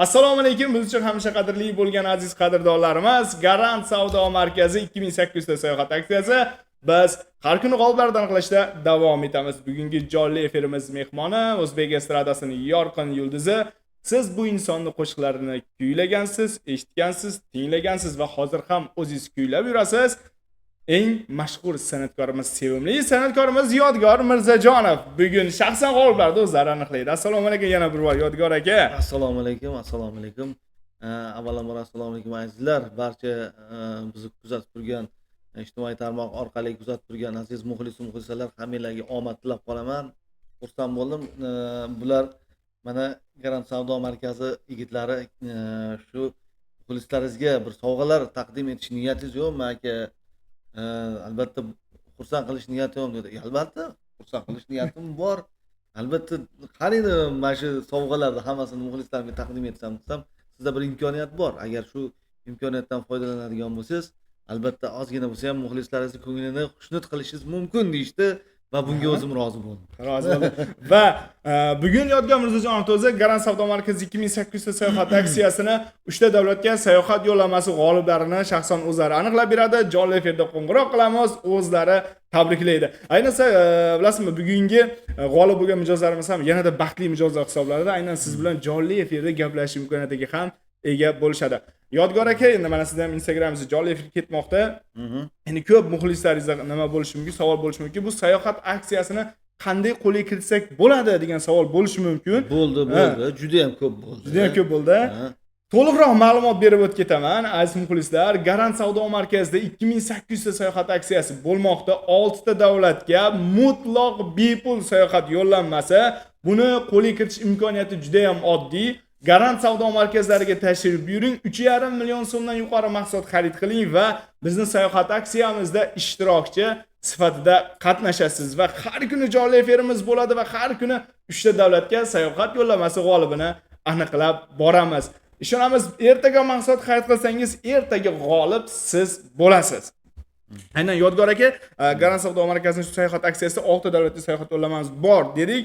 Assalomu alaykum. Biz uchun hamisha qadrli bo'lgan aziz qadrdonlarimiz, Garant Savdo Markazi 2800 ta sayohat aksiyasi. Biz har kuni g'oliblarni aniqlashda davom etamiz. Bugungi jonli efirimiz mehmoni O'zbek estradasining yorqin yulduzi. Siz bu insonni qo'shiqlarini kuylagansiz, eshitgansiz, tinglagansiz va hozir ham o'zingiz kuylab yurasiz. Eng mashhur san'atkorimiz, sevimli san'atkorimiz Yodgor Mirzajonov bugun shaxsan g'oliblarni o'zlari aniqlaydi. Assalomu alaykum yana bir bor Yodgor aka. Assalomu alaykum, assalomu alaykum. Avvalambor assalomu alaykum azizlar, barcha bizni kuzatib turgan, ijtimoiy tarmoq orqali kuzatib turgan aziz muxlisalar hammanglarga omad tilab qolaman. Xursand bo'ldim. Bular mana Garant Savdo Markazi yigitlari shu muxlislaringizga bir sovg'alar taqdim etish niyatingiz yo'qmi aka? Albatta xursand qilish niyatim dedi. Albatta xursand qilish niyatim bor. Albatta qarang, mana shu sovg'alarni hammasini muxlislarimga taqdim etsam desam, sizda bir imkoniyat bor. Agar shu imkoniyatdan foydalanadigan bo'lsangiz, albatta ozgina bo'lsa ham muxlislaringizni ko'nglini xushnud qilishingiz mumkin deyishdi va bunga o'zim rozi bo'ldim. Rozi bo'ldim. Va bugun Yodgor Mirzajonov o'zi Garant Savdo Markazi 2800 ta sayohat aksiyasini 3 ta davlatga sayohat yo'llanmasi g'oliblarini shaxsan o'zlari aniqlab beradi. Jonli efirda qo'ng'iroq qilamiz, o'zlari tabriklaydi. Ayniqsa bilasizmi, bugungi g'olib bo'lgan mijozlarimiz ham yanada baxtli mijozlar hisoblanadi. Aynan siz bilan jonli efirda gaplashish imkoniyatiga ham ega bo'lishadi. Yodgor aka, endi mana sizning ham Instagramingiz jonli efir ketmoqda. Endi ko'p muxlislaringizga nima bo'lishi mumkin, savol bo'lishi mumkin. Bu sayohat aksiyasini qanday qo'lga kiritsak bo'ladi degan savol bo'lishi mumkin. Bo'ldi. Juda ham ko'p bo'ldi. Juda ham ko'p bo'ldi. To'liqroq ma'lumot berib o'tib ketaman. Aziz muxlislar, Garant Savdo Markazida 2800 ta sayohat aksiyasi bo'lmoqda. 6 ta davlatga mutlaq bepul sayohat yo'llanmasi. Buni qo'lga kiritish imkoniyati juda ham oddiy. Garant Savdo Markazlariga tashrif buyuring, 3,5 million so'mdan yuqori mahsulot xarid qiling va bizning sayohat aksiyamizda ishtirokchi sifatida qatnashasiz va har kuni jonli efirimiz bo'ladi va har kuni 3 ta davlatga sayohat yo'llanmasi g'olibini aniqlab boramiz. Ishonamiz, ertaga mahsulot xarid qilsangiz, ertaga g'olib siz bo'lasiz. Aynan Yodgor aka, Garant Savdo Markazining shu sayohat aksiyasida 6 davlatga sayohat yo'llanmamiz bor dedik.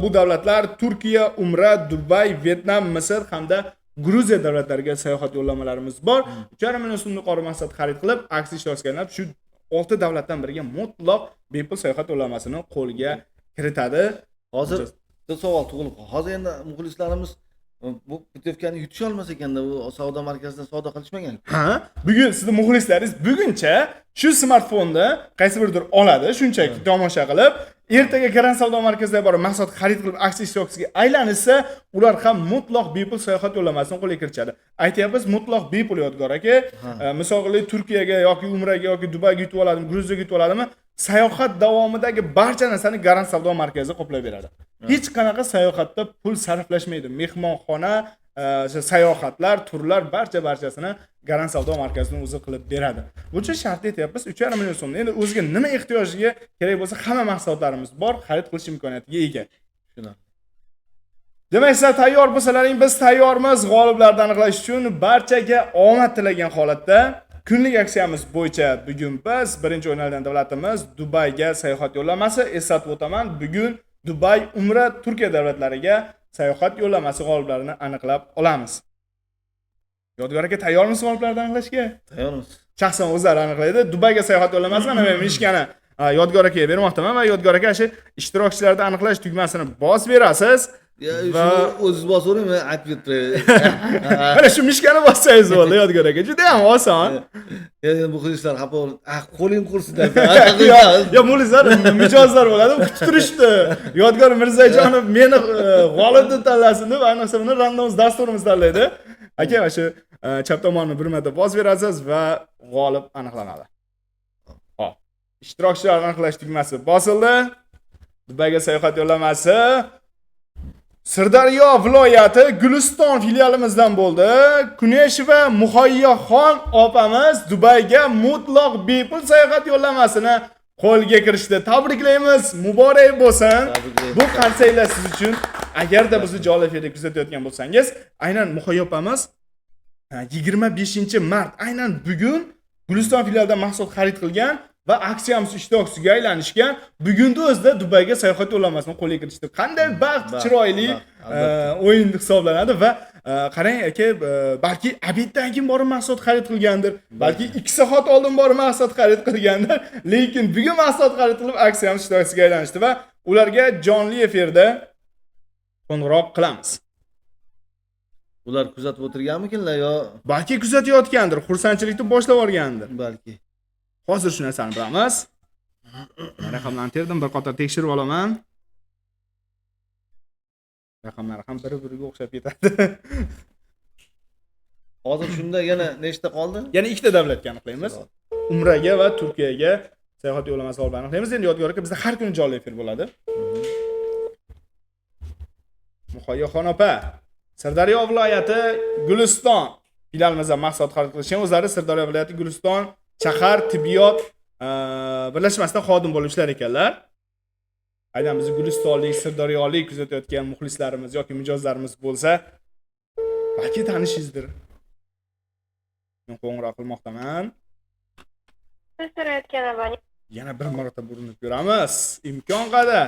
Bu davlatlar Turkiya, Umra, Dubay, Vietnam, Misr hamda Gruziya davlatlariga sayohat yo'llamalarimiz bor. 3,5 million so'm yuqori mahsulot xarid qilib, aksiya ishtirokchilarga shu 6 davlatdan biriga mutlaq bepul sayohat yo'llamasini qo'lga kiritadi. Hozir bir savol tug'ilib qoldi. Hozir endi muxlislarimiz bu putyovkani yutisha olmas ekanda, bu savdo markazida savdo qilishmagan. Bugun sizning muxlislaringiz buguncha shu smartfonni qaysi biridir oladi, shunchaki tomosha qilib, ertaga Garant Savdo Markaziga borib mahsulot xarid qilib aksiya ishtirokchisiga aylanishsa, ular ham mutlaq bepul sayohat yo'llamasini qo'lga kiritadi. Aytyapmiz, mutlaq bepul Yodgor aka. Masalan, Turkiyaga yoki Umraga yoki Dubayga yutib oladimi, Gruziyaga yutib oladimi, sayohat davomidagi barcha narsani Garant Savdo Markazi qoplab beradi. Hech qanaqa sayohatda pul sarflashmaydi. Mehmonxona, sayohatlar, turlar barchasini Garant Savdo Markazining o'zi qilib beradi. Buncha shart aytyapmiz, 3,5 million so'm. Endi o'ziga nima ehtiyojiga kerak bo'lsa, hamma mahsulotlarimiz bor, xarid qilish imkoniyatiga ega. Shuna. Demak, sizlar tayyor bo'lsalaring, biz tayyormiz. G'oliblarni aniqlash uchun barchaga omad tilagan holatda kunlik aksiyamiz bo'yicha bugun biz birinchi o'ynalgan davlatimiz Dubayga sayohat yo'llanmasi, eslatib o'taman, bugun Dubay, Umra, Turkiya davlatlariga sayohat yo'llanmasi g'oliblarini aniqlab olamiz. Yodgor aka, tayyormisiz g'oliblarni aniqlashga? Tayyormiz. Shaxsan o'zlari aniqlaydi. Dubayga sayohat yo'llanmasi mana men mishkani Yodgor akaga bermoqdaman va Yodgor aka shu ishtirokchilarni aniqlash tugmasini bosib berasiz. Va o'zingiz bosavering, men aytib o'tiray. Mana shu mishkani bossangiz bo'ldi Yodgor aka. Juda ham oson. Endi muxlislar xafa bo'lib, qo'ling qursin deb. Yo, muxlislar, mijozlar bo'ladi, kutib turishdi. Yodgor Mirzajonov meni g'olib deb tanlasin deb, ayniqsa buni randomiz dasturimiz tanlaydi. Aka, mana shu chap tomonni bir marta bosib berasiz va g'olib aniqlanadi. Hop. Ishtirokchilar aniqlash tugmasi bosildi. Dubayga sayohat yo'llanmasi Sirdaryo viloyati Guliston filialimizdan bo'ldi. Kuneshova Muhayyaxon opamiz Dubayga mutlaq bepul sayohat yo'llamasini qo'lga kirishdi. Tabriklaymiz, muborak bo'lsin. Bu qarsaklar siz uchun. Agarda bizni jonli efirda kuzatayotgan bo'lsangiz, aynan Muhayyo opamiz 25-mart aynan bugun Guliston filialidan mahsulot xarid qilgan va aksiyamiz ishtirokchisiga aylanishgan. Bugunda o'zida Dubayga sayohat yo'llanmasini qo'lga kiritishdi. Qanday baxt, chiroyli o'yin hisoblanadi va Qarang aka, balki obeddan keyin borib mahsulot xarid qilgandir, balki 2 soat oldin borib mahsulot xarid qilgandir, lekin bugun mahsulot xarid qilib aksiyamiz ishtirokchisiga aylanishdi va ularga jonli efirda qo'ng'iroq qilamiz. Ular kuzatib o'tirganmikinlar yo Balki kuzatayotgandir, xursandchilikni boshlab olgandir. balki. Hozir shu narsani bilamiz. Raqamlarni terdim, bir qator tekshirib olaman. Raqamlar ham bir-biriga o'xshab ketadi. Hozir shunda yana nechta qoldi? Yana ikkita davlatga aniqlaymiz. Umraga va Turkiyaga sayohat yo'llanmasi olib aniqlaymiz. Endi yodgorlikka bizda har kuni jonli efir bo'ladi. Muhayyoxon opa, Sirdaryo viloyati Guliston filialimizdan mahsulot xarid qilishgan. O'zlari Sirdaryo viloyati Guliston shahar tibbiyot birlashmasidan xodim bo'lib ishlar ekanlar. Aynan bizni Gulistonlik, Sirdaryolik kuzatayotgan muxlislarimiz yoki mijozlarimiz bo'lsa, balki tanishingizdir. Men qo'ng'iroq qilmoqdaman. Yana bir marotaba urinib ko'ramiz. Imkon qadar.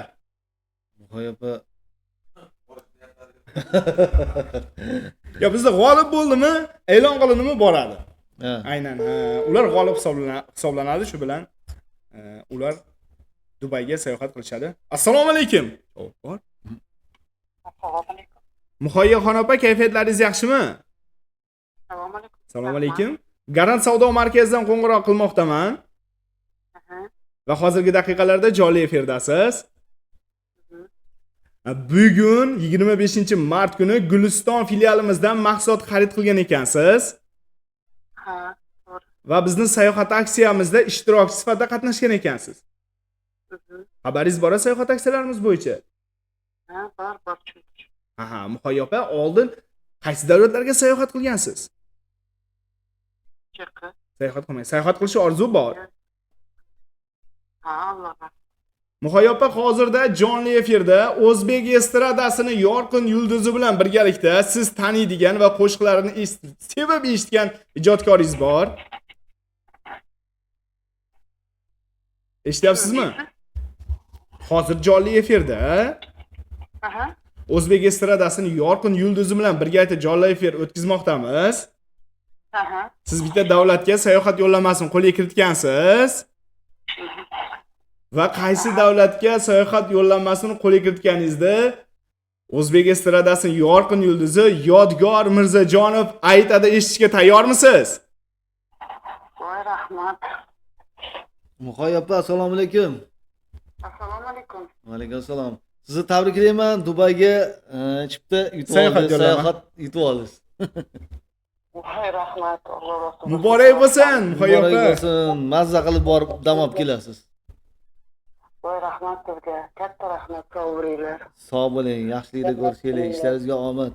Muhayyopa Ya bizda g'olib bo'ldimi, e'lon qilindimi boradi. Ha. Aynan, ular g'olib hisoblanadi, shu bilan ular Dubayga sayohat qilishadi. Assalomu alaykum. Bor. Assalomu alaykum. Muhayyoxon opa, kayfiyatlaringiz yaxshimi? Assalomu alaykum. Assalomu alaykum. Garant savdo markazidan qo'ng'iroq qilmoqdaman va hozirgi daqiqalarda jonli efirdasiz. Bugun 25-mart kuni Guliston filialimizdan mahsulot xarid qilgan ekansiz. Ha, to'g'ri. Va bizning sayohat aksiyamizda ishtirokchi sifatida qatnashgan ekansiz. Xabaringiz bor sayohat aksiyalarimiz bo'yicha? Ha, bor tushundim. Aha, Muhayyo opa, oldin qaysi davlatlarga sayohat qilgansiz? Chirqi. Sayohat qilmang. Sayohat qilish orzu bor. Ha, Alloh. Muhayyo opa, hozirda jonli efirda O'zbek estradasining yorqin yulduzi bilan birgalikda siz taniydigan va qo'shiqlarini sevib eshitgan ijodkoringiz bor. Eshityapsizmi? Hozir jonli efirda Aha. O'zbek estradasining yorqin yulduzi bilan birgalikda jonli efir o'tkazmoqdamiz. Aha. Siz bitta davlatga sayohat yo'llanmasini qo'lga kiritgansiz. Va qaysi davlatga sayohat yo'llanmasini qo'lga kiritganingizda O'zbek estradasining yorqin yulduzi Yodgor Mirzajonov aytadi, eshitishga tayyormisiz? Voy rahmat. Muhayyopa, assalomu alaykum. Assalomu alaykum. Va alaykum assalom. Sizni tabriklayman. Dubayga chipta yutib Sayohat oldingiz. yo'llaman. Sayohat yutib oldingiz. Voy rahmat. Alloh razı olsun. Muborak bo'lsin, Muhayyo Muborak opa. bo'lsin. Mazza qilib borib dam olib kelasiz. Voy rahmat sizga. Katta rahmat qavringlar. Sog' bo'ling, yaxshilikda ko'rishaylik, ishlaringizga omad.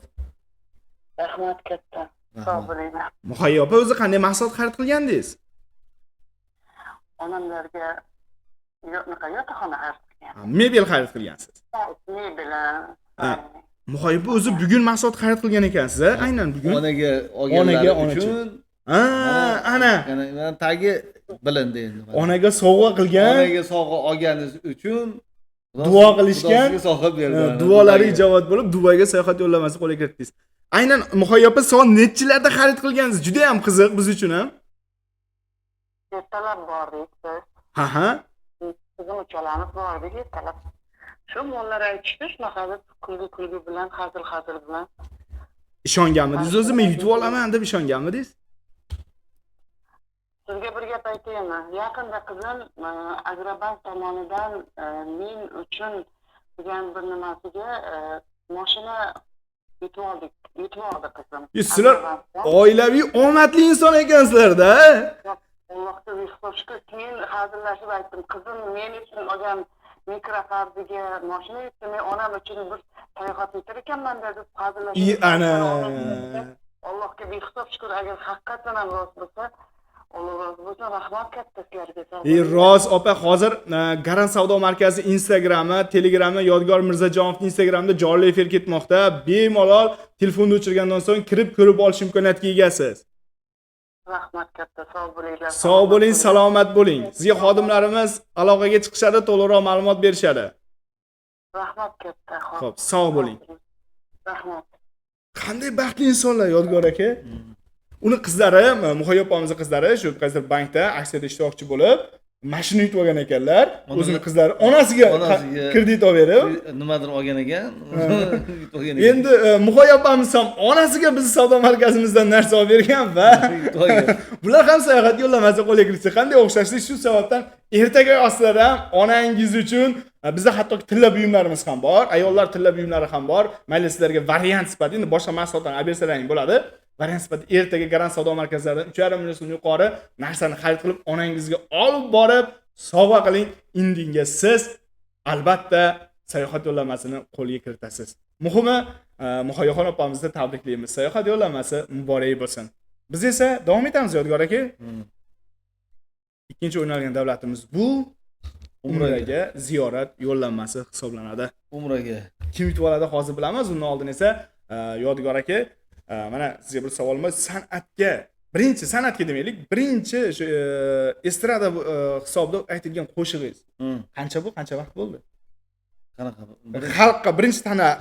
Rahmat katta. Sog' bo'linglar. Muhayyo opa, o'zi qanday mahsulot xarid qilgandingiz? Onamlarga yotoqxona xarid qilgan. Mebel xarid qilgansiz. Ne bilan? Ha. Muhayyo opa, o'zi bugun mahsulot xarid qilgan ekansiz, a? Aynan bugun. Onaga Onaga, olganlari onachi. uchun Ana. yana tagi bilindi endi. Onaga sovg'a qilgan, Onaga sovg'a olganingiz uchun duo qilishgan, Xudoga sovg'a berdi. duolari ijobat bo'lib Dubayga sayohat yo'llanmasi qo'lga kiritdingiz. Aynan Muhayyo opa, soat nechilarda xarid qilgansiz? Juda ham qiziq biz uchun ham. Ertalab bordik biz. Ha. Bizim uchalamiz bordik ertalab. Shu mollar aytishdi, shunaqa deb kulgi bilan, hazil bilan. Ishonganmidingiz o'zi? Men yutib olaman deb ishonganmidingiz? Sizga bir gap aytaymi? Yaqinda qizim Agrobank tomonidan men uchun degan bir nimasiga mashina yutib oldi qizim. Sizlar oilaviy omadli inson ekansizlar-da. Allohga shukr, keyin hazillashib aytdim, qizim men uchun olgan mikrofarziga mashina yutdi, men onam uchun bir sayohat etar ekanman deb hazillashib. Ana. Allohga behisob shukr, agar haqiqatan ham rost bo'lsa, Alloh rozi bo'lsin, rahmat katta sizlarga. Rost opa, hozir Garant savdo markazi Instagrami, Telegramda Yodgor Mirzajonovning Instagramida jonli efir ketmoqda. Bemalol telefonni o'chirgandan so'ng kirib ko'rib olish imkoniyatiga egasiz. Rahmat katta, sog' bo'linglar. Sog' bo'ling, salomat bo'ling. Sizga xodimlarimiz aloqaga chiqishadi, to'liqroq ma'lumot berishadi. Rahmat katta. Xo'p, sog' bo'ling. Rahmat. Qanday baxtli insonlar Yodgor aka. Uni qizlari, Muhayyo opamizning qizlari shu qaysidir bankda aksiyada ishtirokchi bo'lib, mashina yutib olgan ekanlar. O'zining qizlari onasiga kredit olib nimadir olgan ekan. Endi Muhayyo opamiz ham onasiga biz savdo markazimizdan narsa olib bergan va bular ham sayohat yo'llamasi qo'lga kiritsa qanday o'xshashlik, shu sababdan ertaga ostlar ham onangiz uchun bizda hatto tilla buyumlarimiz ham bor, ayollar tilla buyumlari ham bor. Mayli sizlarga variant sifatida, endi boshqa mahsulotlarni olib bersalaring bo'ladi. Variant sifatida ertaga Garant savdo markazlaridan 3,5 million so'm yuqori narsani xarid qilib onangizga olib borib sovg'a qiling. Indinga siz albatta sayohat yo'llamasini qo'lga kiritasiz. Muhimi, Muhayyoxon opamizni tabriklaymiz. Sayohat yo'llamasi muborak bo'lsin. Biz esa davom etamiz Yodgor aka. Ikkinchi o'ynalgan davlatimiz bu Umraga ziyorat yo'llanmasi hisoblanadi. Umraga Kim yutib oladi hozir bilamiz. Undan oldin esa Yodgor aka, mana sizga bir savolimiz, san'atga, birinchi san'atga demaylik, birinchi shu estrada hisobida aytilgan qo'shig'ingiz qancha bu? Qancha vaqt bo'ldi? qanaqa? Xalqqa birinchi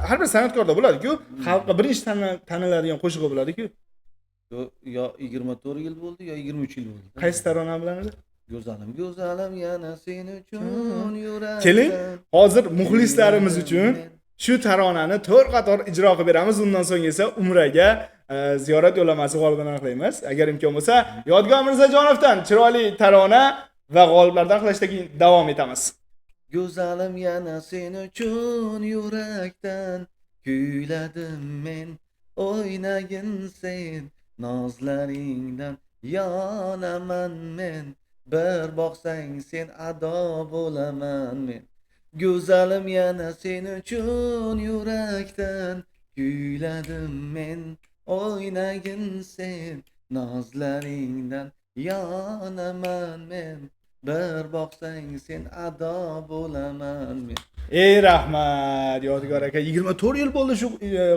har bir san'atkorda bo'ladi-ku, xalqqa birinchi taniladigan qo'shig'i bo'ladi-ku. Yo 24 yil bo'ldi, yo 23 yil bo'ldi. Qaysi tarona bilan edi? Go'zalim, go'zalim yana sen uchun yurak. Keling, hozir muxlislarimiz uchun shu taronani to'rt qator ijro qilib beramiz. Undan so'ng esa Umraga ziyorat yo'llamasi g'olibini aniqlaymiz. Agar imkon bo'lsa, Yodgor Mirzajonovdan chiroyli tarona va g'oliblardan aniqlashdan keyin davom etamiz. Go'zalim yana sen uchun yurakdan kuyladim men, o'ynagin sen nozlaringdan yonaman men, bir boqsang sen ado bo'laman men. Go'zalim yana sen uchun yurakdan kuyladim men, o'ynagin sen nozlaringdan yonaman men, bir boqsang sen ado bo'laman men. Ey rahmat Yodgor aka, 24 yil bo'ldi shu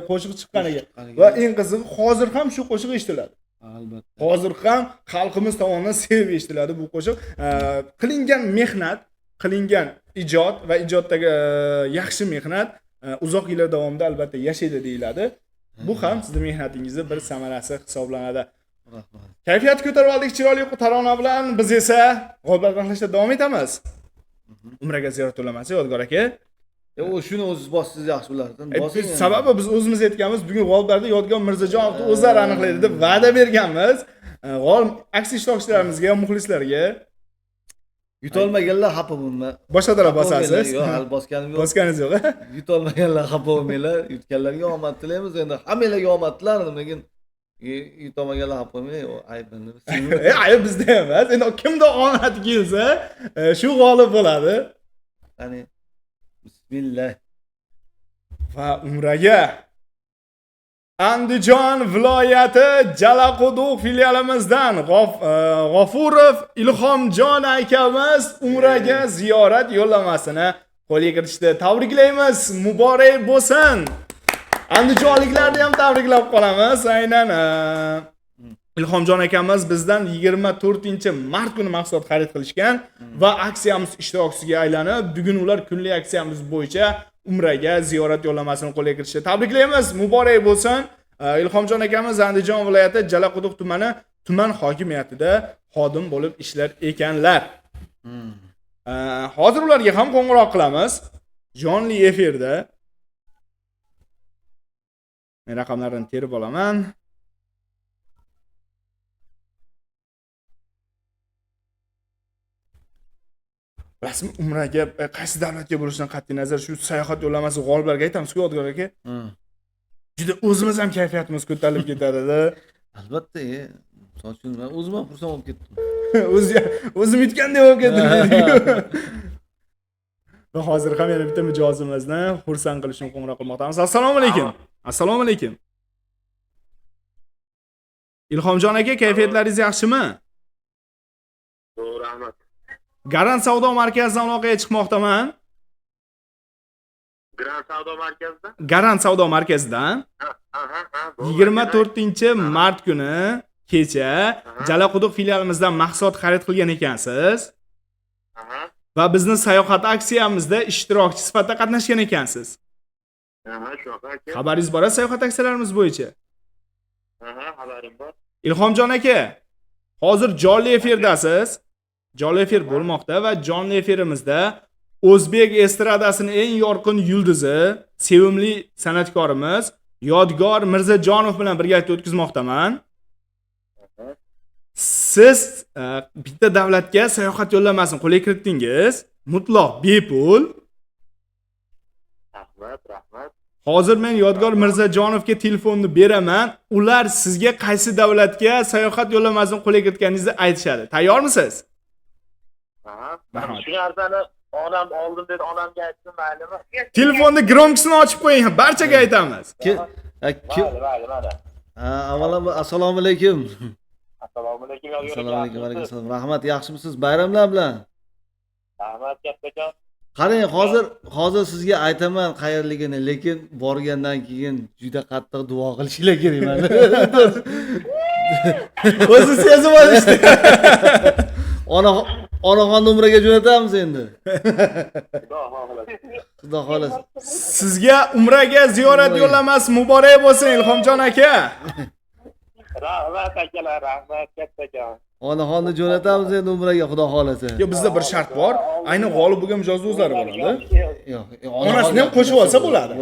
qo'shiq chiqqaniga va eng qizig'i hozir ham shu qo'shiq eshitiladi. Albatta. Hozir ham xalqimiz tomonidan sevib eshitiladi bu qo'shiq. Qilingan mehnat, qilingan ijod va ijoddagi yaxshi mehnat uzoq yillar davomida albatta yashaydi deyiladi. Bu ham sizning mehnatingizning bir samarasi hisoblanadi. Rahmat. Kayfiyat ko'tarib oldik chiroyli tarona bilan. Biz esa g'oliblarni aniqlashda davom etamiz. Umraga ziyorat yo'llamasi Yodgor aka. O shuni o'zingiz bossiz yaxshi bilardingiz. Sababi biz o'zimiz aytganmiz, bugun g'oliblarni Yodgor Mirzajonovni o'zlari aniqlaydi deb va'da berganmiz. G'olib aksiya ishtirokchilarimizga, muxlislarga yutolmaganlar xafa bo'lma. boshqalar bosasiz. Yo'q, hali bosganim yo'q. Bosganingiz yo'q. Yutolmaganlar xafa bo'lmanglar. Yutganlarga omad tilaymiz. Endi hammalarga omad tilardim, lekin yutolmaganlar xafa bo'lmanglar. Ayb endi. Ayb bizda emas. Endi kimda omad kelsa, shu g'olib bo'ladi. Qani bismillah. Va Umraga Andijon viloyati Jalaquduq filialimizdan G'ofurov Ilhomjon akamiz Umraga ziyorat yo'llamasini qo'lga kiritishdi. Tabriklaymiz, muborak bo'lsin. Andijonliklarni ham tabriklab qolamiz. Aynan Ilhomjon akamiz bizdan 24-mart kuni mahsulot xarid qilishgan va aksiyamiz ishtirokchisiga aylanib, bugun ular kunlik aksiyamiz bo'yicha Umraga ziyorat yo'llamasini qo'lga kiritishdi. Tabriklaymiz, muborak bo'lsin. Ilhomjon akamiz Andijon viloyati Jalaquduq tumani tuman hokimiyatida xodim bo'lib ishlar ekanlar. Hozir ularga ham qo'ng'iroq qilamiz. Jonli efirda. Men raqamlarni terib olaman. Rasmiy Umraga qaysi davlatga bo'lishidan qat'iy nazar shu sayohat yo'llamasi g'oliblarga aytamiz-ku Yodgor aka. Juda o'zimiz ham kayfiyatimiz ko'tarilib ketadi-da. Albatta, sochim men o'zim ham xursand bo'lib ketdim. O'zim yutgandek bo'lib ketdim. Va hozir ham yana bitta mijozimizni xursand qilish uchun qo'ng'iroq qilmoqdamiz. Assalomu alaykum. Assalomu alaykum. Ilhomjon aka, kayfiyatlaringiz yaxshimi? Rahmat. Garant savdo markazidan aloqaga chiqmoqdaman. Garant savdo markazidan? Garant savdo markazidan 24-mart kuni kecha Jalaquduq filialimizdan mahsulot xarid qilgan ekansiz. Va bizning sayohat aksiyamizda ishtirokchi sifatida qatnashgan ekansiz. Aha, shunaqa aka. Xabaringiz bor sayohat aksiyalarimiz bo'yicha. Aha, xabarim bor. Ilhomjon aka, hozir jonli efirdasiz. Jonli efir bo'lmoqda va jonli efirimizda o'zbek estradasining eng yorqin yulduzi, sevimli san'atkorimiz Yodgor Mirzajonov bilan birgalikda o'tkazmoqdaman. Siz bitta davlatga sayohat yo'llamasini qo'lga kiritdingiz. Mutlaq bepul. Rahmat. Hozir men Yodgor Mirzajonovga telefonni beraman. Ular sizga qaysi davlatga sayohat yo'llamasini qo'lga kiritganingizni aytishadi. Tayyormisiz? Aha. Rahmat. Shu narsani onam oldim dedi, onamga aytdim, maylimi? Telefonni gromkisini ochib qo'ying, barchaga aytamiz. Mayli. Avvalambor assalomu alaykum. Assalomu alaykum. Assalomu alaykum, va alaykum assalom. Rahmat, yaxshimisiz? Bayramlar bilan. Rahmat kattajon. Qarang, hozir sizga aytaman qayerligini, lekin borgandan keyin juda qattiq duo qilishinglar kerak mana. O'zi sezib olishdi. Onaxonni umraga jo'natamiz endi. Xudo xohlasa. Xudo xohlasa. Sizga umraga ziyorat yo'llamasi muborak bo'lsin Ilhomjon aka. Rahmat akalar, rahmat kattajon. Onaxonni jo'natamiz endi umraga, Xudo xohlasa. Yo, bizda bir shart bor. Ayni g'olib bo'lgan mijozli o'zlari bo'ladi. Yo'q, Onasini ham qo'shib olsa bo'ladi.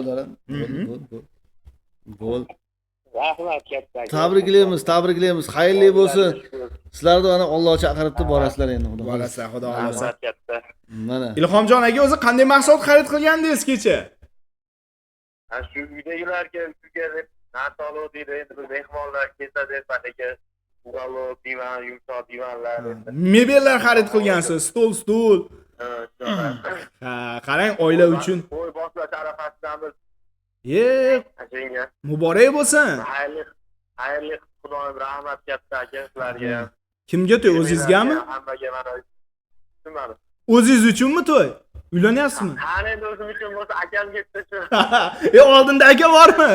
Bo'l. Rahmat kattajon. Tabriklaymiz. Xayrli bo'lsin. Sizlarni mana Alloh chaqiribdi, borasizlar endi, Xudo xohlasa. Borasizlar, Xudo xohlasa. Rahmat katta. Mana. Ilhomjon aka o'zi qanday mahsulot xarid qilgandingiz kecha? Shu uydagilarga deb nartolo deydi, endi bir mehmonlar kelsa deb ataga ugalok, divan, yumshoq divanlar endi. Mebellar xarid qilgansiz, stul. Ha, qarang, oila uchun. Qo'y boshlash arafasidamiz. Achinga. Muborak bo'lsin. Xayrli Xudoyim rahmat katta aka sizlarga. Kimga to'y, o'zingizgami? Hammaga mana tushunmadi. O'zingiz uchunmi to'y? Uylanyapsizmi? Qani endi o'zim uchun bo'lsa akam ketdi shu. Oldinda aka bormi?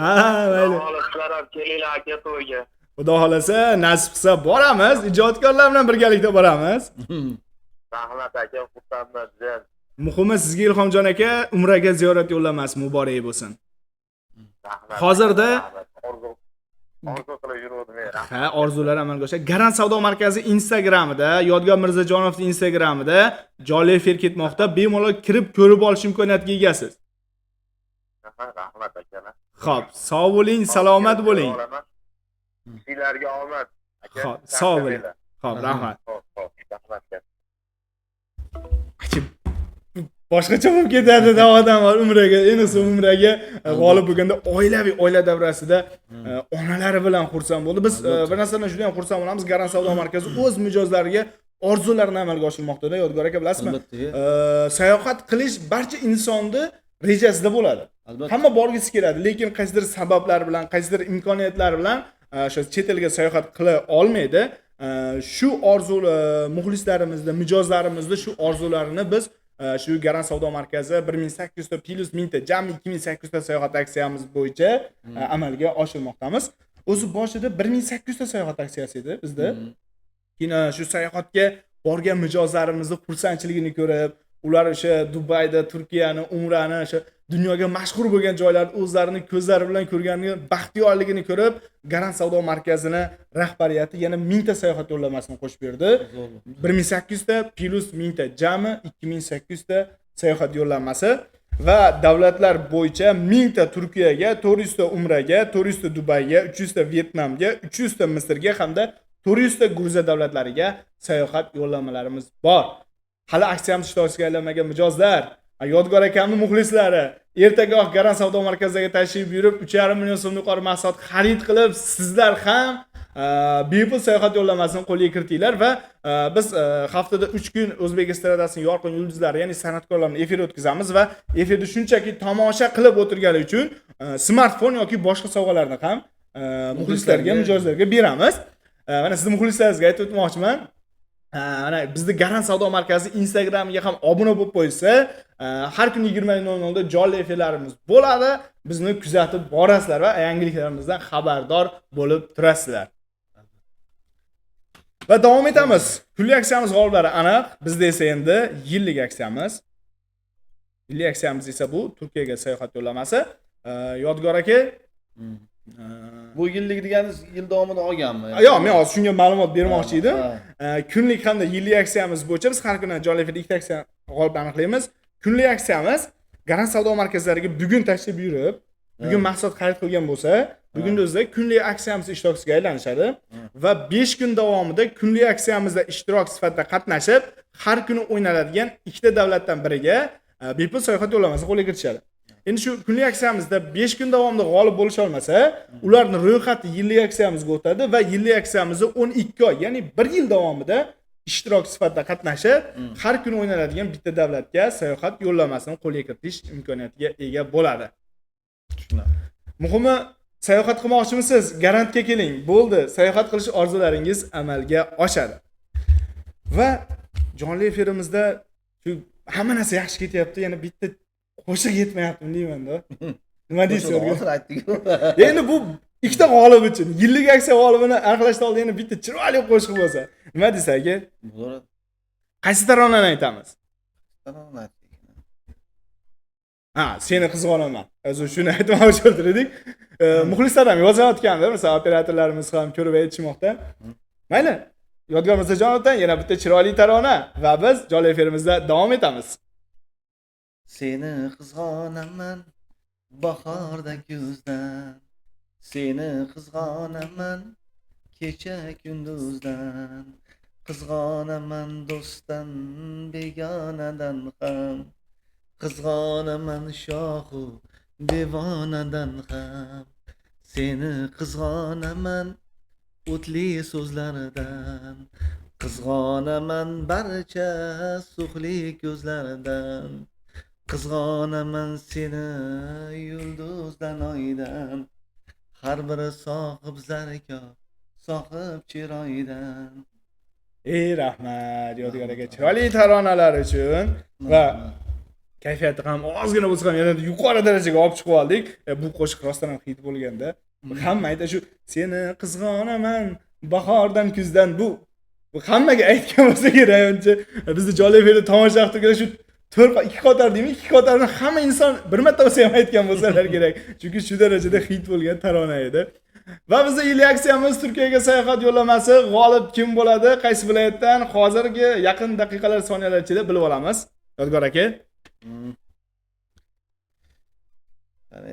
Ha, mayli. Sizlar ham kelinglar aka to'yga. Xudo xolasa, nasib qilsa boramiz, ijodkorlar bilan birgalikda boramiz. Rahmat aka, xursandman juda. Muhimi sizga Ilhomjon aka umraga ziyorat yo'llamasi muborak bo'lsin. Rahmat. Hozirda orzu qilib yuruvdim. ha, orzular amalga oshadi. Garant savdo markazi Instagramida, Yodgor Mirzajonovning Instagramida jonli efir ketmoqda. Bemalol kirib ko'rib olish imkoniyatiga egasiz. Rahmat akalar. Xo'p, sog' bo'ling, salomat bo'ling. Sizlarga omad aka. Xo'p, sog' bo'ling. Xo'p, rahmat. Rahmat aka. Boshqacha bo'lib ketadi da'vodan bor umraga, enisi umraga g'olib bo'lganda oila davrasida onalari bilan xursand bo'ldi. Biz bir narsadan juda ham xursand bo'lamiz. Garant savdo markazi o'z mijozlariga orzularini amalga oshirmoqda. Yodgor aka, bilasizmi? Sayohat qilish barcha insonni rejasida bo'ladi. Hamma borgisi keladi, lekin qaysidir sabablar bilan, qaysidir imkoniyatlar bilan o'sha chet elga sayohat qila olmaydi. Shu muxlislarimizni, mijozlarimizning shu orzularini biz shu Garant savdo markazi 1800 ta plus 1000 ta, jami 2800 ta sayohat aksiyamiz bo'yicha amalga oshirmoqdamiz. O'zi boshida 1800 ta sayohat aksiyasi edi bizda. Keyin shu sayohatga borgan mijozlarimizning xursandchiligini ko'rib, ular o'sha Dubayda, Turkiyani, umrani, o'sha dunyoga mashhur bo'lgan joylarni o'zlarini ko'zlari bilan ko'rganini, baxtiyorligini ko'rib, Garant savdo markazini rahbariyati yana 1000 ta sayohat yo'llamasini qo'shib berdi. 1800 ta plus 1000 ta, jami 2800 ta sayohat yo'llanmasi va davlatlar bo'yicha 1000 ta Turkiyaga, 400 ta umraga, 400 ta Dubayga, 300 ta Vyetnamga, 300 ta Misrga hamda 400 ta Gruziya davlatlariga sayohat yo'llamalarimiz bor. Hali aksiyamiz ishtirokchisiga aylanmagan mijozlar, Yodgor akamning muxlislari, ertagoh Garant savdo markaziga tashrif buyurib 3,5 million so'mdan yuqori mahsulot xarid qilib, sizlar ham bepul sayohat yo'llamasini qo'lga kiritinglar va biz haftada 3 kun o'zbek estradasining yorqin yulduzlari, ya'ni san'atkorlarni efir o'tkazamiz va efirda shunchaki tomosha qilib o'tirgani uchun smartfon yoki boshqa sovg'alarni ham muxlislarga, mijozlarga beramiz. Mana sizning muxlislaringizga aytib o'tmoqchiman. Mana bizning Garant savdo markazi Instagramiga ham obuna bo'lib qo'ysa, har kuni 20:00 da jonli efirlarimiz bo'ladi. Bizni kuzatib borasizlar va yangiliklarimizdan xabardor bo'lib turasizlar. Va davom etamiz. Kunlik aksiyamiz g'oliblari aniq. Bizda esa endi yillik aksiyamiz. Yillik aksiyamiz esa bu Turkiyaga sayohat yo'llamasi. Yodgor aka, Bu yillik deganingiz yil davomida olganmi? yo'q, men hozir shunga ma'lumot bermoqchi edim. Ha. Kunlik hamda yillik aksiyamiz bo'yicha biz har kuni jonli efirda ikkita aksiya g'olibini aniqlaymiz. Kunlik aksiyamiz Garant savdo markazlariga bugun tashrif buyurib, bugun mahsulot xarid qilgan bo'lsa, bugun o'zida kunlik aksiyamiz ishtirokchisiga aylanishadi va 5 kun davomida kunlik aksiyamizda ishtirok sifatida qatnashib, har kuni o'ynaladigan ikkita davlatdan biriga bepul sayohat yo'llanmasi qo'lga kiritishadi. Endi shu kunlik aksiyamizda 5 kun davomida g'olib bo'lisha olmasa, ularning ro'yxati yillik aksiyamizga o'tadi va yillik aksiyamizni 12 oy, ya'ni 1 yil davomida ishtirok sifatida qatnashib, har kuni o'ynaladigan bitta davlatga sayohat yo'llanmasini qo'lga kiritish imkoniyatiga ega bo'ladi. Tushunarli. Muhimi, sayohat qilmoqchimisiz? Garantga keling. Bo'ldi, sayohat qilish orzularingiz amalga oshadi. Va jonli efirimizda shu hamma narsa yaxshi ketyapti, yana bitta qo'shiq yetmayapti deyman-da. Nima deysiz? Hozir aytdik-ku. Endi bu ikkita g'olib uchun, yillik aksiya g'olibini aniqlashdan oldin yana bitta chiroyli qo'shiq bo'lsa, nima desak aka? Bo'ladi. Qaysi taronani aytamiz? Taronani aytdik. Ha, seni qizg'onaman. O'zi shuni aytmoqchi edik. Muxlislar ham yozayotgandi, masalan, operatorlarimiz ham ko'rib aytishmoqda. Mayli, Yodgor Mirzajonovdan yana bitta chiroyli tarona va biz jonli efirimizda davom etamiz. Seni qizg'onaman bahorda kuzdan. Seni qizg'onaman kecha kunduzdan. Qizg'onaman do'stdan begonadan ham. Qizg'onaman shohu devonadan ham. Seni qizg'onaman o'tli so'zlaridan. Qizg'onaman barcha suvli ko'zlaridan. Qizg'onaman seni yulduzdan oydan. Har biri sohib zarkor, sohib chiroydan. Ey rahmat, Yodgor aka, chiroyli taronalar uchun va kayfiyatni ham ozgina bo'lsa ham yana yuqori darajaga olib chiqib oldik. Bu qo'shiq rostdan ham hit bo'lganda, hamma aytadi shu seni qizg'onaman bahordan kuzdan, bu hammaga aytgan bo'lsa kerak. Uncha bizni jonli efirda tomosha qilib turgan shu 2 qator deymi, 2 qatorni hamma inson bir marta bo'lsa ham aytgan bo'lsalar kerak. Chunki shu darajada hit bo'lgan tarona edi. Va bizning yillik aksiyamiz Turkiyaga sayohat yo'llamasi. G'olib kim bo'ladi, qaysi viloyatdan? Hozirgi yaqin daqiqalar, soniyalar ichida bilib olamiz. Yodgor aka.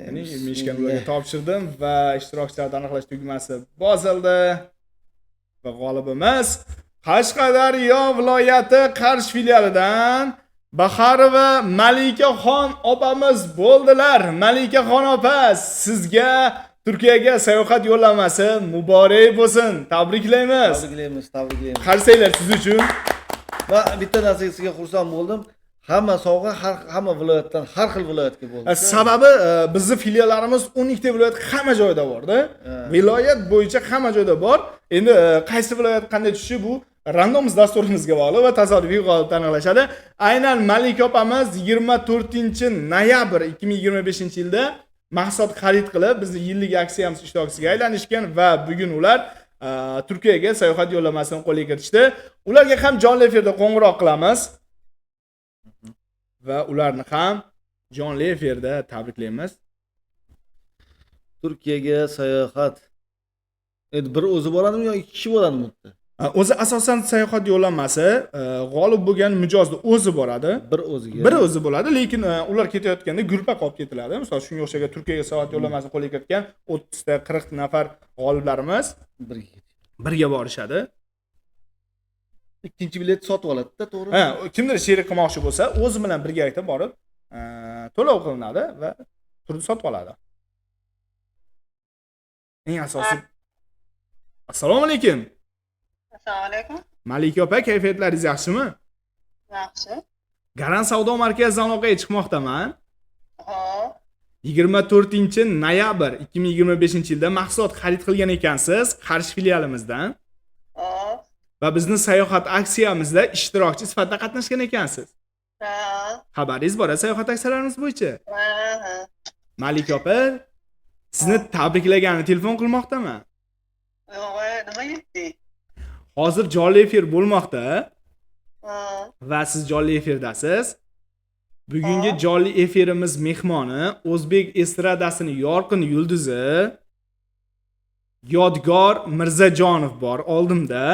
Ya'ni mishkanlarga topshirdim va ishtirokchilarni aniqlash tugmasi bosildi. Va g'olibimiz Qashqadaryo viloyati Qarshi filialidan Baharova Malikaxon opamiz bo'ldilar. Malikaxon opa, sizga Turkiyaga sayohat yo'llanmasi muborak bo'lsin. Tabriklaymiz. Tabriklaymiz. Qarsanglar siz uchun. Va bitta narsaga sizga xursand bo'ldim. Hamma sovg'a hamma viloyatdan, har xil viloyatga bo'ldi. Sababi bizning filiallarimiz 12 ta viloyat hamma joyda bor-da. Viloyat bo'yicha hamma joyda bor. Endi qaysi viloyat qanday tushishi bu randomiz dasturimizga bog'liq va tasodifiy g'olibni aniqlashadi. Aynan Malika opamiz 24-noyabr 2025-yilda mahsulot xarid qilib, bizning yillik aksiyamiz ishtirokchisiga aylanishgan va bugun ular Turkiyaga sayohat yo'llanmasini qo'lga kiritishdi. Ularga ham jonli efirda qo'ng'iroq qilamiz va ularni ham jonli efirda tabriklaymiz. Turkiyaga sayohat bir o'zi bo'ladimi yo 2 kishi bo'ladimi bu yerda? O'zi asosan sayohat yo'llanmasi g'olib bo'lgan mijozda o'zi boradi. Bir o'zi bo'ladi, lekin ular ketayotganda gruppa qolib ketiladi. Masalan, shunga o'xshagan Turkiyaga sayohat yo'llanmasini qo'lga kiritgan 30 ta 40 nafar g'oliblarimiz birga borishadi. Ikkinchi bilet sotib oladi-da, to'g'ri? Ha, kimdir sherik qilmoqchi bo'lsa, o'zi bilan birgalikda borib, to'lov qilinadi va turni sotib oladi. Eng asosiy. Assalomu alaykum. Assalomu alaykum. Malika opa, kayfiyatlaringiz yaxshimi? Yaxshi. Garant savdo markazidan aloqaga chiqmoqdaman. Hop. 24-noyabr 2025-yilda mahsulot xarid qilgan ekansiz Qarshi filialimizdan. Hop. Va bizning sayohat aksiyamizda ishtirokchi sifatida qatnashgan ekansiz. Ha. Xabaringiz bor sayohat aksiyalarimiz bo'yicha. Ha. Malika opa, sizni tabriklagani telefon qilmoqdaman. Yo'q, nima yetdi? Hozir jonli efir bo'lmoqda Ha. va siz jonli efirdasiz. Bugungi jonli efirimiz mehmoni o'zbek estradasining yorqin yulduzi Yodgor Mirzajonov bor oldimda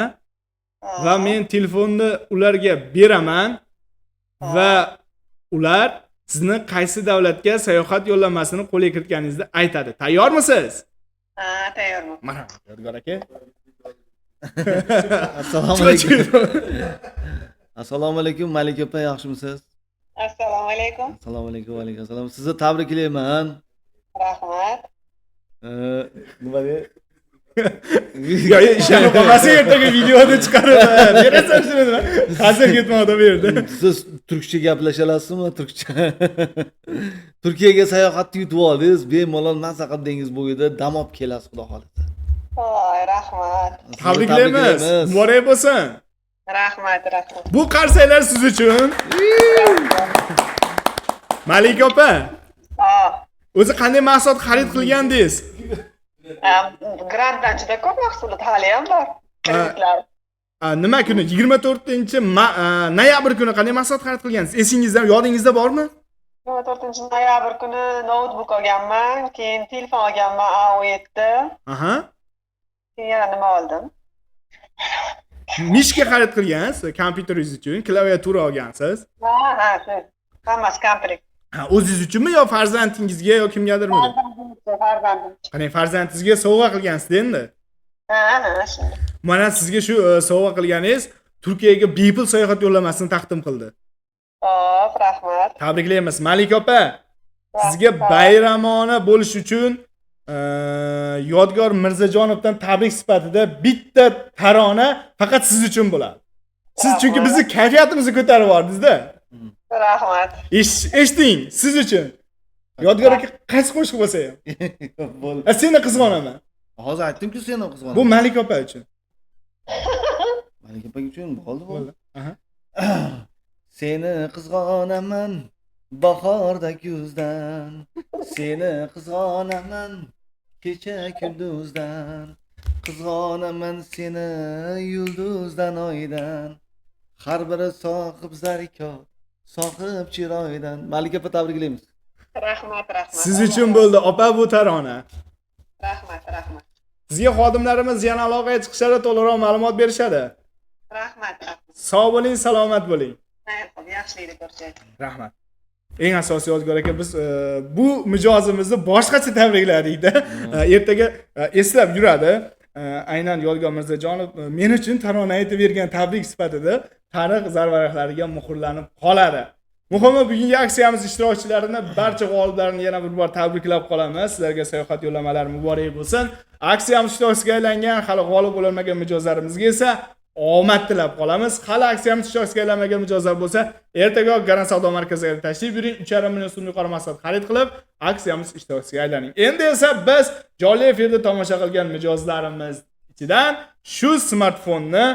va men telefonni ularga beraman va ular sizni qaysi davlatga sayohat yo'llanmasini qo'lga kiritganingizni aytadi. Tayyormisiz? Ha, tayyorman. Mana Yodgor aka. Assalomu alaykum. Assalomu alaykum Malik opa, yaxshimisiz? Assalomu alaykum. Assalomu alaykum, va alaykum assalom. Sizni tabriklayman. Rahmat. Nima de? Ya ishonib qolmasa ertaga videoda chiqarib berasan shuni nima? Hozir ketmoqda bu yerda. Siz turkcha gaplasha olasizmi? Turkcha. Turkiyaga sayohatni yutib oldingiz, bemalol maza qildingiz bu yerda dam olib kelasiz, xudo xolisa. Voy, rahmat. Tabriklaymiz. Muborak bo'lsin. Rahmat. Bu qarsaklar siz uchun. Malik opa, Ha, o'zi qanday mahsulot xarid qilgandingiz? grantdan juda ko'p mahsulot hali ham bor. Kreditlar. Nima kuni 24-noyabr kuni qanday mahsulot xarid qilgansiz? Esingizda, yodingizda bormi? 4-noyabr kuni notebook olganman, keyin telefon olganman A17. Aha. Keyin yana nima oldim? Mishka xarid qilgansiz, kompyuteringiz uchun klaviatura olgansiz. Ha, shu. Hammasi komplet. O'zingiz uchunmi yo farzandingizga yo kimgadirmi? Farzandim. Qani farzandingizga sovg'a qilgansiz endi. Ha, shunday. Mana sizga shu sovg'a qilganingiz Turkiyaga bepul sayohat yo'llanmasini taqdim qildi. Xo'p, rahmat. Tabriklaymiz Malik opa. Sizga bayramona bo'lish uchun Yodgor Mirzajonovdan tabrik sifatida bitta tarona faqat siz uchun bo'ladi. Siz chunki bizni kayfiyatimizni ko'tarib yubordingiz-da. Rahmat. Eshiting, siz uchun. Yodgor aka qaysi qo'shiq bo'lsa ham. Bo'ldi. Seni qizg'onaman. Hozir aytdim-ku, seni qizg'onaman. Bu Malik opa uchun. Malik opa uchun bo'ldi. Aha. Seni qizg'onaman bahorda kuzdan, seni qizg'onaman kecha kunduzdan, qizg'onaman seni yulduzdan oydan, har biri sohib zarikor, sohib chiroydan. Malik opa, tabriklaymiz. Rahmat. Siz uchun bo'ldi opa bu tarona. Rahmat. Sizga xodimlarimiz yana aloqaga chiqishadi, to'liqroq ma'lumot berishadi. Rahmat. Sog' bo'ling, salomat bo'ling. Yaxshilikni ko'rsak. Rahmat. Eng asosiy Yodgor aka, biz bu mijozimizni boshqacha tabrikladik-da. Ertaga eslab yuradi. Aynan Yodgor Mirzajonov men uchun tarona aytib bergan tabrik sifatida tarix zarvaraqlariga muhrlanib qoladi. Muhimi, bugungi aksiyamiz ishtirokchilarini, barcha g'oliblarni yana bir bor tabriklab qolamiz. Sizlarga sayohat yo'llamalari muborak bo'lsin. Aksiyamiz ishtirokchisiga aylangan, hali g'olib bo'lolmagan mijozlarimizga esa omad tilab qolamiz. Hali aksiyamiz ishtirokchisiga aylanmagan mijozlar bo'lsa, ertaga Garant savdo markaziga tashrif buyuring, 3,5 million so'm yuqori mahsulot xarid qilib, aksiyamiz ishtirokchisiga aylaning. Endi esa biz jonli efirda tomosha qilgan mijozlarimiz ichidan shu smartfonni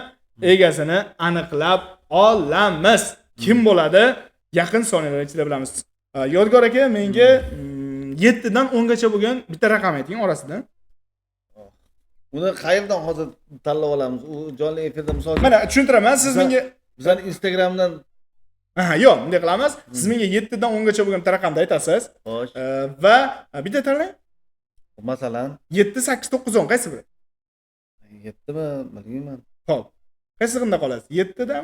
egasini aniqlab olamiz. Kim bo'ladi? Yaqin soniyalar ichida bilamiz. Yodgor aka, menga 7 dan 10 gacha bo'lgan bitta raqam ayting orasidan. Buni qayerdan hozir tanlab olamiz? U jonli efirda misol Mana tushuntiraman, siz menga bizlar Instagramdan yo'q, bunday qilamiz. Siz menga 7 dan 10 gacha bo'lgan bitta raqamni aytasiz. xo'sh. Va bitta tanlang. Masalan, 7, 8, 9, 10 qaysi biri? 7mi, bilmayman. Xo'p. Qaysiqida qolasiz? 7 dan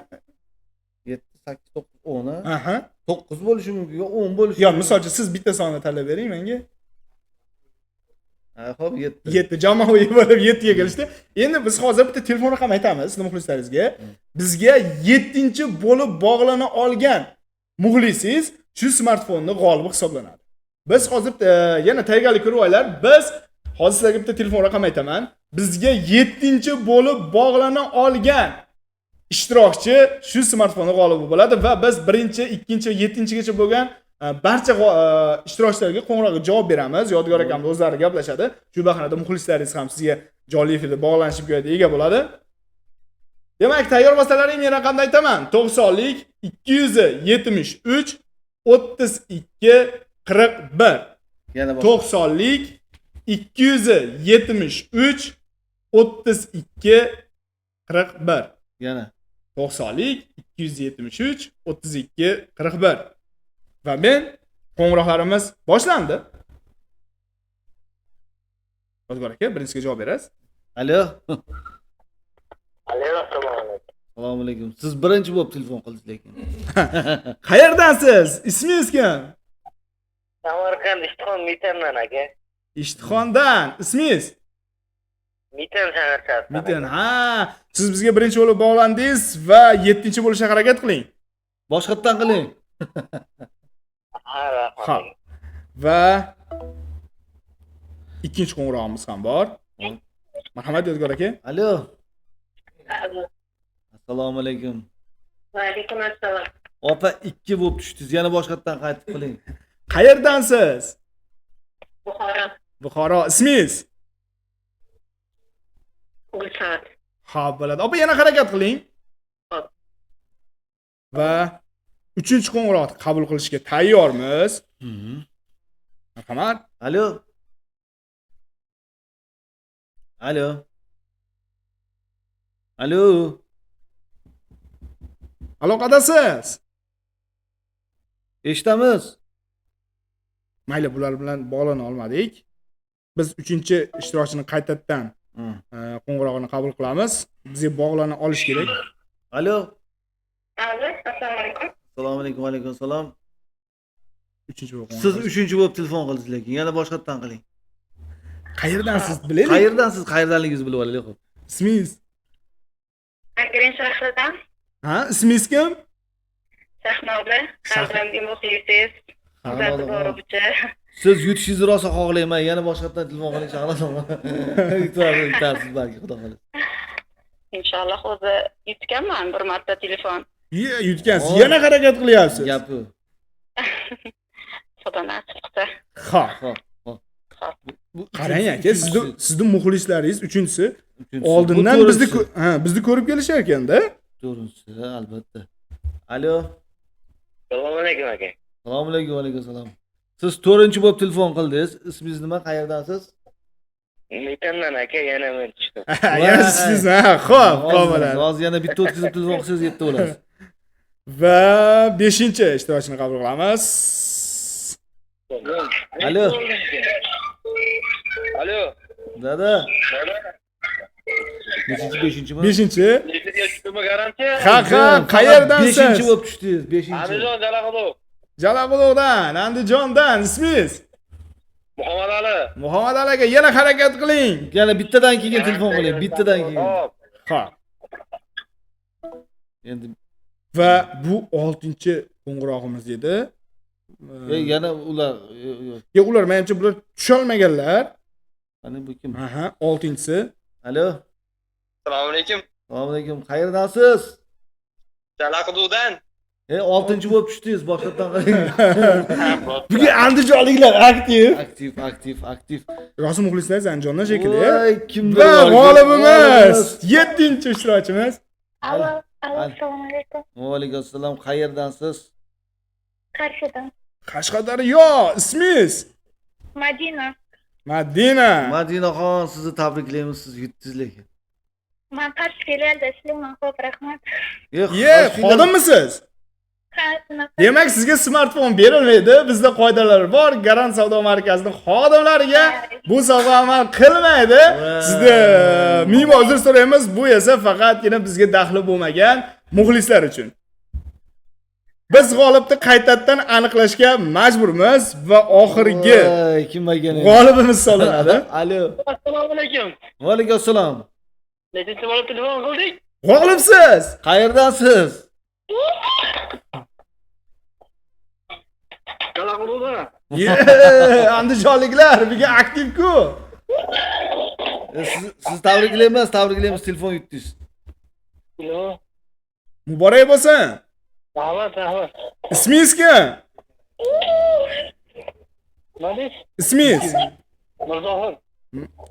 7, 8, 9, 10. Aha. 9 bo'lishi mumkin, yo 10 bo'lishi. Yo'q, misol uchun siz bitta sonni tanlab bering menga. Xo'p, 7. 7 jamoaviy bo'lib 7 ga kelishdi. Endi biz hozir bitta telefon raqami aytamiz muxlislaringizga. Bizga 7-chi bo'lib bog'lana olgan muxlisingiz shu smartfonni g'olibi hisoblanadi. Biz hozir yana tayyorgarlik ko'rib oylar. Biz hozir sizlarga bitta telefon raqami aytaman. Bizga 7-chi bo'lib bog'lana olgan ishtirokchi shu smartfonni g'olibi bo'ladi va biz 1-chi, 2-chi, 7-chigacha bo'lgan barcha ishtirokchilarga qo'ng'iroqqa javob beramiz. Yodgor akamni o'zlari gaplashadi. Shu bahonada muxlislaringiz ham sizga jonli efirda bog'lanish imkoniyatiga ega bo'ladi. Demak, tayyor bo'lsalaring men raqamni aytaman. 90lik 273 32 41. Yana bor. 90lik 273 32 41. Yana 90lik 273 32 41. Va men qo'ng'iroqlarimiz boshlandi. Yodgor aka, birinchisiga javob berasiz. Alo. Alo, assalomu alaykum. Assalomu alaykum. Siz birinchi bo'lib telefon qildingiz lekin. Qayerdansiz? Ismingiz kim? Samarqand Ishtixon Mitandan aka. Ishtixondan. Ismingiz? Mitan shaharchasi. Mitan. Ha, siz bizga birinchi bo'lib bog'landingiz va 7-chi bo'lishga harakat qiling. Boshqatdan qiling. Ha, rahmat. Ha. Va ikkinchi qo'ng'irog'imiz ham bor. Marhamat Yodgor aka. Alo. Assalomu alaykum. Va alaykum assalom. Opa 2 bo'lib tushdingiz. Yana boshqatdan qaytib qiling. Qayerdansiz? Buxoro. Buxoro. Ismingiz? Gulsat. Ha, bo'ladi. Opa yana harakat qiling. Hop. Va 3-chi qo'ng'iroqni qabul qilishga tayyormiz. Marhamat. Alo. Alo. Alo. Aloqadasiz? Eshitamiz. Mayli, bular bilan bog'lana olmadik. Biz 3-chi ishtirokchini qaytadan qo'ng'irog'ini qabul qilamiz. Bizga bog'lana olish kerak. Alo. Alo, assalomu alaykum. Assalomu alaykum, va alaykum assalom. 3-chi bo'lib. Siz 3-chi bo'lib telefon qildingiz lekin yana boshqatdan qiling. Qayerdansiz bilaylik? Qayerdansiz, qayerdanligingizni bilib olaylik. Ismingiz? Akren shahardan. Ha, ismingiz kim? Sahnoda. Xalqimga muxlisiz. Kuzatib boruvchi. Siz yutishingizni rosa xohlayman. Yana boshqatdan telefon qiling, chaqiraman. Yutarsiz balki, xudo xohlasa. Inshaalloh o'zi yutganman bir marta telefon. Yutgansiz. Yana harakat qilyapsiz. Gapi. Xudo nasib qilsa. Ha. Ha. Qarang aka, sizni muxlislaringiz 3-chisi oldindan bizni ko'rib kelishar ekanda. To'g'risi, albatta. Alo. Assalomu alaykum aka. Assalomu alaykum, va alaykum assalom. Siz 4-chi bo'lib telefon qildingiz. Ismingiz nima? Qayerdansiz? Mitandan aka, yana men tushdim. Yana siz, ha, xo'p, bo'ladi. Hozir yana bitta o'tkazib telefon qilsangiz yetdi bo'lasiz. Va 5-chi ishtirokchini qabul qilamiz. Alo. Alo. Dada. Nechinchi, 5-chimi? 5-chi. Nima garantiya? Ha, qayerdansiz? 5-chi bo'lib tushdingiz, 5-chi. Andijon Jalaqulov. Jalaquluvdan, Andijondan. Ismingiz? Muhammad Ali. Muhammad Ali aka, yana harakat qiling. Yana bittadan keyin telefon qiling, bittadan keyin. Hop. Ha. Endi Va bu 6-chi qo'ng'irog'imiz edi. yana ular Yo'q, ular menimcha bular tusha olmaganlar. Qani bu kim? Aha, 6-chisi. Alo. Assalomu alaykum. Assalomu alaykum. Qayerdansiz? Jalaquluvdan. 6-chi bo'lib tushdingiz, boshqatdan qiling. Bugun andijonliklar aktiv. Aktiv. Rosa muxlislaringiz Andijondan shekilli. Voy, kimdir Va bor. g'olibimiz 7-chi ishtirokchimiz. Alo, assalomu alaykum. Va alaykum assalom. Qayerdansiz? Qarshidan. Qashqadaryo. Ismingiz? Madina. Madina. Madinaxon, sizni tabriklaymiz, siz yutdingiz lekin. Men Qarshi filialda ishlayman, ko'p rahmat. Xodimmisiz? Ha, shunaqa. Demak, sizga smartfon berilmaydi. Bizda qoidalar bor. Garant savdo markazining xodimlariga bu sovg'a amal qilmaydi. Sizda ming uzr so'raymiz. Bu esa faqatgina bizga daxli bo'lmagan muxlislar uchun. Biz g'olibni qaytadan aniqlashga majburmiz va oxirgi Kim ekan? g'olibimiz solinadi. Alo. Assalomu alaykum. Va alaykum assalom. Nechinchi bo'lib telefon qildik? G'olibsiz. Qayerdansiz? Jalaquluvdan. Andijonliklar bugun aktiv-ku. Siz tabriklaymiz, telefon yutdingiz. Muborak bo'lsin. Rahmat. Ismingiz kim? Nima? Ismingiz? Mirzohir.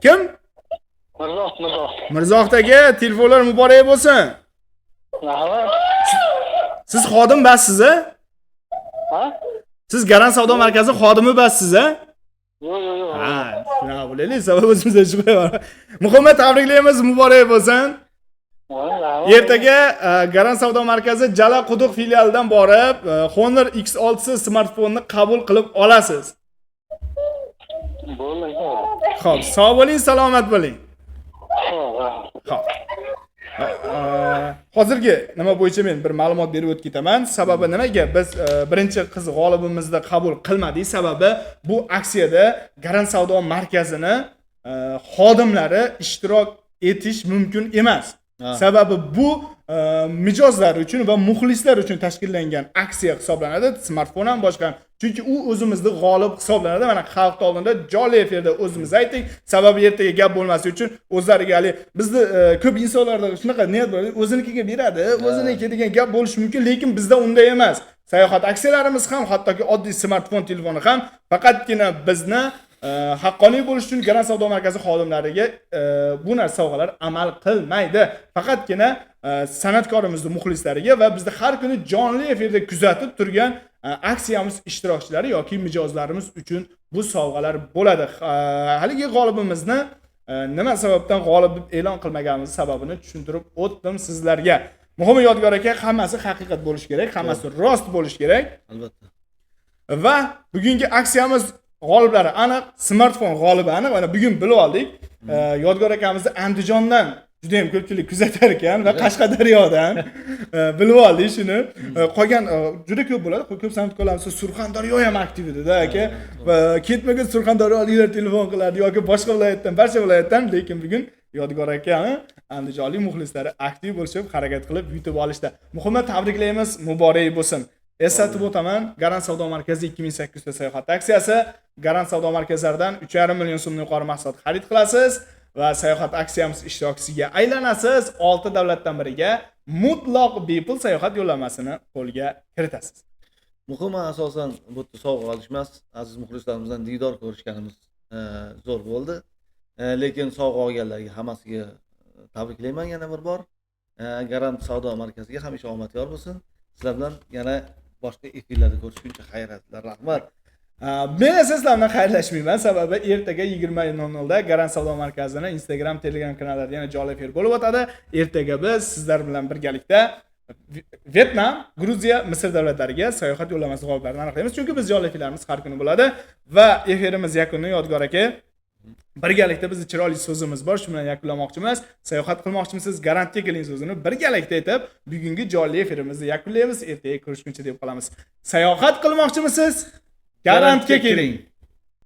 Kim? Mirzoh. Mirzohid aka, telefonlar muborak bo'lsin. Rahmat. Siz xodim bassiz, a? Ha? Siz Garant savdo markazi xodimi bassiz, a? Yo'q. Ha, shuna bo'laylik, sabab o'zimizga chiqyapti. Muhammad, tabriklaymiz, muborak bo'lsin. Ertaga Garant savdo markazi Jala quduq filialidan borib, Honor X6 smartfonni qabul qilib olasiz. Bo'ldi. Xo'p, sog' bo'ling, salomat bo'ling. Xo'p. Hozirgi nima bo'yicha men bir ma'lumot berib o'tib ketaman. Sababi nimaga biz birinchi qiz g'olibimizni qabul qilmadik? Sababi bu aksiyada Garant savdo markazini xodimlari ishtirok etish mumkin emas. Sababi bu mijozlar uchun va muxlislar uchun tashkillangan aksiya hisoblanadi, smartfon ham boshqa. Chunki u o'zimizni g'olib hisoblanadi. Mana xalq oldida jonli efirda o'zimiz aytdik. Sababi ertaga gap bo'lmasligi uchun o'zlariga hali bizni ko'p insonlarda shunaqa niyat bo'ladi, o'zinikiga beradi, o'ziniki degan gap bo'lishi mumkin, lekin bizda unday emas. Sayohat aksiyalarimiz ham, hattoki oddiy smartfon telefoni ham faqatgina bizni haqqoniy bo'lish uchun Garant savdo markazi xodimlariga bu narsa sovg'alar amal qilmaydi. Faqatgina san'atkorimizni muxlislariga va bizni har kuni jonli efirda kuzatib turgan aksiyamiz ishtirokchilari yoki mijozlarimiz uchun bu sovg'alar bo'ladi. Haligi g'olibimizni nima sababdan g'olib deb e'lon qilmaganimiz sababini tushuntirib o'tdim sizlarga. Muhimi Yodgor aka, hammasi haqiqat bo'lishi kerak, hammasi rost bo'lishi kerak. Albatta. Va bugungi aksiyamiz g'oliblari aniq, smartfon g'olibi aniq. Mana bugun bilib oldik. Yodgor akamizni Andijondan juda ham ko'pchilik kuzatar ekan va Qashqadaryodan bilib oldik shuni. Qolgan juda ko'p bo'ladi. Ko'p san'atkorlarimiz Surxondaryo ham aktiv edi-da aka. Va ketmagan surxondaryoliklar telefon qilardi yoki boshqa viloyatdan, barcha viloyatdan, lekin bugun Yodgor akani andijonlik muxlislari aktiv bo'lishib, harakat qilib yutib olishdi. Muhimi tabriklaymiz, muborak bo'lsin. Eslatib o'taman, Garant savdo markazi 2800 ta sayohat aksiyasi. Garant savdo markazlaridan 3,5 million so'mdan yuqori mahsulot xarid qilasiz va sayohat aksiyamiz ishtirokchisiga aylanasiz. 6 davlatdan biriga mutlaq bepul sayohat yo'llanmasini qo'lga kiritasiz. Muhimi asosan bu yerda sovg'a olish emas, aziz muxlislarimizdan diydor ko'rishganimiz zo'r bo'ldi. Lekin sovg'a olganlarga hammasiga tabriklayman yana bir bor. Garant savdo markaziga hamisha omad yor bo'lsin. Sizlar bilan yana boshqa efirlarda ko'rishguncha xayriyatlar, rahmat. Men sizlar bilan xayrlashmayman, sababi ertaga 20:00 da Garant savdo markazining Instagram, Telegram kanallarida yana jonli efir bo'lib o'tadi. Ertaga biz sizlar bilan birgalikda Vyetnam, Gruziya, Misr davlatlariga sayohat yo'llanmasi g'oliblarini aniqlaymiz. Chunki biz jonli efirlarimiz har kuni bo'ladi va efirimiz yakunini Yodgor aka birgalikda bizning chiroyli so'zimiz bor, shu bilan yakunlamoqchimiz. Sayohat qilmoqchimisiz? Garantga keling so'zini birgalikda aytib, bugungi jonli efirimizni yakunlaymiz. Ertaga ko'rishguncha deb qolamiz. Sayohat qilmoqchimisiz? Garantga keling.